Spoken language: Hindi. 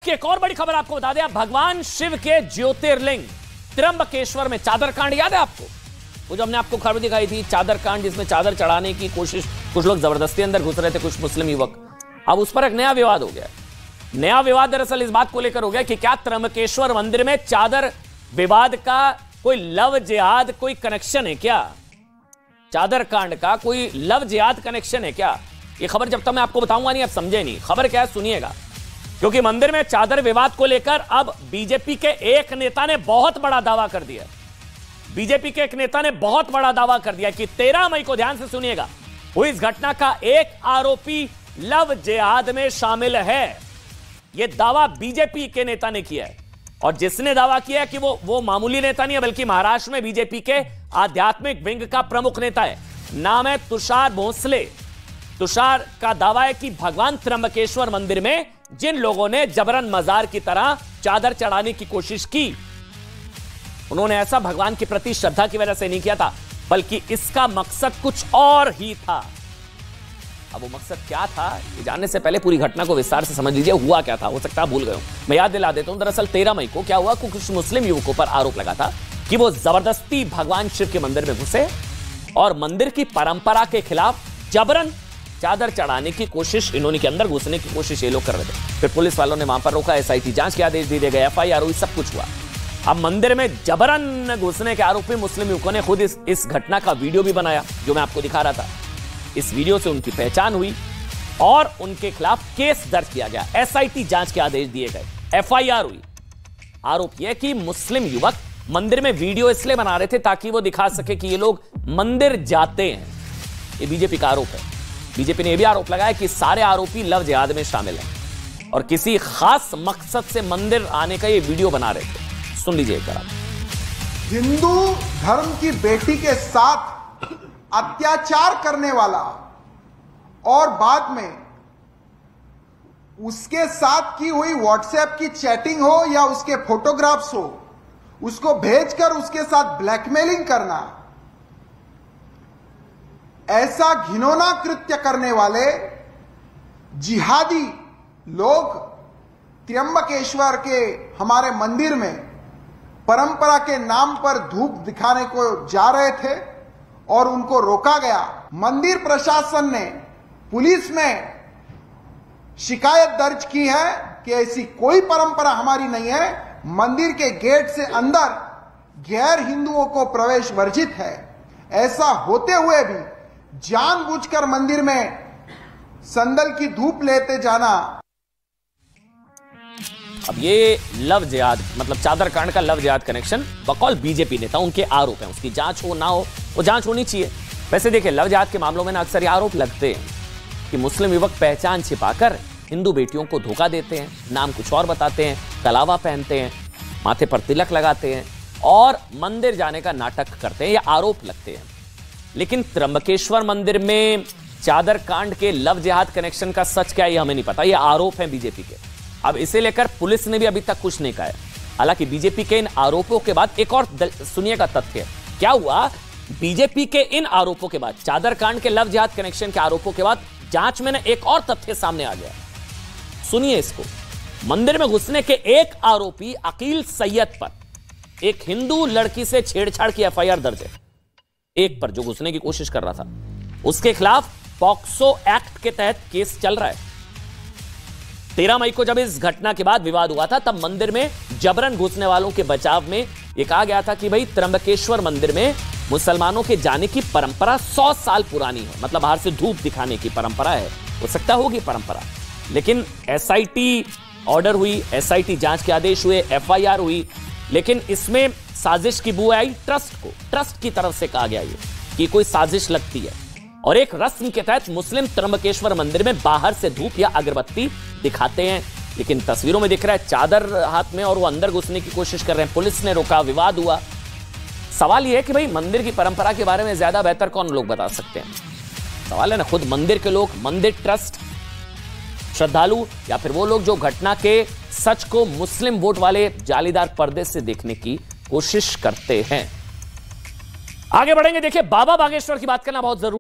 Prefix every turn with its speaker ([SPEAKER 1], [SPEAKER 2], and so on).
[SPEAKER 1] की एक और बड़ी खबर आपको बता दें, भगवान शिव के ज्योतिर्लिंग त्र्यंबकेश्वर में चादर कांड याद है आपको? वो जो हमने आपको खबर दिखाई थी, चादर कांड, जिसमें चादर चढ़ाने की कोशिश, कुछ लोग जबरदस्ती अंदर घुस रहे थे, कुछ मुस्लिम युवक। अब उस पर एक नया विवाद हो गया। नया विवाद दरअसल इस बात को लेकर हो गया कि क्या त्र्यंबकेश्वर मंदिर में चादर विवाद का कोई लव जिहाद कोई कनेक्शन है क्या? चादर कांड का कोई लव जिहाद कनेक्शन है क्या? ये खबर जब तक मैं आपको बताऊंगा नहीं, आप समझे नहीं। खबर क्या है, सुनिएगा। क्योंकि मंदिर में चादर विवाद को लेकर अब बीजेपी के एक नेता ने बहुत बड़ा दावा कर दिया। बीजेपी के एक नेता ने बहुत बड़ा दावा कर दिया कि 13 मई को, ध्यान से सुनिएगा, हुई इस घटना का एक आरोपी लव जिहाद में शामिल है। यह दावा बीजेपी के नेता ने किया है। और जिसने दावा किया है कि वो मामूली नेता नहीं है, बल्कि महाराष्ट्र में बीजेपी के आध्यात्मिक विंग का प्रमुख नेता है। नाम है तुषार भोसले। तुषार का दावा है कि भगवान त्र्यंबकेश्वर मंदिर में जिन लोगों ने जबरन मजार की तरह चादर चढ़ाने की कोशिश की, उन्होंने ऐसा भगवान के प्रति श्रद्धा की वजह से नहीं किया था, बल्कि इसका मकसद कुछ और ही था। अब वो मकसद क्या था, ये जानने से पहले पूरी घटना को विस्तार से समझ लीजिए। हुआ क्या था, हो सकता है भूल गए हो, मैं याद दिला देता हूं। दरअसल 13 मई को क्या हुआ, कुछ मुस्लिम युवकों पर आरोप लगा था कि वो जबरदस्ती भगवान शिव के मंदिर में घुसे और मंदिर की परंपरा के खिलाफ जबरन चादर चढ़ाने की कोशिश, इन्होंने के अंदर घुसने की कोशिश ये लोग कर रहे थे। फिर पुलिस वालों ने वहां पर रोका, एसआईटी जांच के आदेश दिए गए, एफआईआर हुई, सब कुछ हुआ। अब मंदिर में जबरन घुसने के आरोपी मुस्लिम युवकों ने खुद इस घटना का वीडियो भी बनाया, जो मैं आपको दिखा रहा था। इस वीडियो से उनकी पहचान हुई और उनके खिलाफ केस दर्ज किया गया, एसआईटी जांच के आदेश दिए गए, एफआईआर हुई। आरोप यह कि मुस्लिम युवक मंदिर में वीडियो इसलिए बना रहे थे ताकि वो दिखा सके कि ये लोग मंदिर जाते हैं। ये बीजेपी का आरोप है। बीजेपी ने यह भी आरोप लगाया कि सारे आरोपी लव जिहाद में शामिल हैं और किसी खास मकसद से मंदिर आने का ये वीडियो बना रहे थे। सुन लीजिए एक बार।
[SPEAKER 2] हिंदू धर्म की बेटी के साथ अत्याचार करने वाला और बाद में उसके साथ की हुई व्हाट्सएप की चैटिंग हो या उसके फोटोग्राफ्स हो, उसको भेजकर उसके साथ ब्लैकमेलिंग करना, ऐसा घिनौना कृत्य करने वाले जिहादी लोग त्र्यंबकेश्वर के हमारे मंदिर में परंपरा के नाम पर धूप दिखाने को जा रहे थे और उनको रोका गया। मंदिर प्रशासन ने पुलिस में शिकायत दर्ज की है कि ऐसी कोई परंपरा हमारी नहीं है, मंदिर के गेट से अंदर गैर हिंदुओं को प्रवेश वर्जित है। ऐसा होते हुए भी जानबूझकर मंदिर में संदल की धूप लेते जाना।
[SPEAKER 1] अब ये लव जिहाद, मतलब चादर कांड का लव जिहाद कनेक्शन बकौल बीजेपी नेता, उनके आरोप हैं। उसकी जांच हो ना हो, वो जांच होनी चाहिए। वैसे देखिए, लव जिहाद के मामलों में ना अक्सर ये आरोप लगते हैं कि मुस्लिम युवक पहचान छिपाकर हिंदू बेटियों को धोखा देते हैं, नाम कुछ और बताते हैं, कलावा पहनते हैं, माथे पर तिलक लगाते हैं और मंदिर जाने का नाटक करते हैं। ये आरोप लगते हैं। लेकिन त्र्यंबकेश्वर मंदिर में चादर कांड के लव जिहाद कनेक्शन का सच क्या है, ये हमें नहीं पता। ये आरोप है बीजेपी के। अब इसे लेकर पुलिस ने भी अभी तक कुछ नहीं कहा है। हालांकि बीजेपी के इन आरोपों के बाद एक और सुनिएगा तथ्य क्या हुआ। बीजेपी के इन आरोपों के बाद, चादर कांड के लव जिहाद कनेक्शन के आरोपों के बाद जांच में एक और तथ्य सामने आ गया। सुनिए इसको। मंदिर में घुसने के एक आरोपी अकील सैयद पर एक हिंदू लड़की से छेड़छाड़ की एफआईआर दर्ज है। एक पर जो घुसने की कोशिश कर रहा था, उसके खिलाफ पॉक्सो एक्ट के तहत केस चल रहा है। 13 मई को जब इस घटना के बाद विवाद हुआ था, तब मंदिर में जबरन घुसने वालों के बचाव में यह कहा गया था कि भाई त्र्यंबकेश्वर मंदिर में मुसलमानों के जाने की परंपरा 100 साल पुरानी है। मतलब बाहर से धूप दिखाने की परंपरा है, हो सकता होगी परंपरा। लेकिन एसआईटी ऑर्डर हुई, एसआईटी जांच के आदेश हुए, एफआईआर हुई, लेकिन इसमें साजिश की बू आई ट्रस्ट की तरफ से कहा गया ये कि कोई साजिश लगती है। और एक रस्म के तहत मुस्लिम त्र्यंबकेश्वर मंदिर में बाहर से धूप या अगरबत्ती दिखाते हैं। लेकिन तस्वीरों में दिख रहा है चादर हाथ में और वो अंदर घुसने की कोशिश कर रहे हैं। पुलिस ने रोका, विवाद हुआ। सवाल यह है कि भाई मंदिर की परंपरा के बारे में ज्यादा बेहतर कौन लोग बता सकते हैं? सवाल है ना, खुद मंदिर के लोग, मंदिर ट्रस्ट, श्रद्धालु, या फिर वो लोग जो घटना के सच को मुस्लिम वोट वाले जालीदार पर्दे से देखने की कोशिश करते हैं। आगे बढ़ेंगे। देखिए, बाबा बागेश्वर की बात करना बहुत जरूरी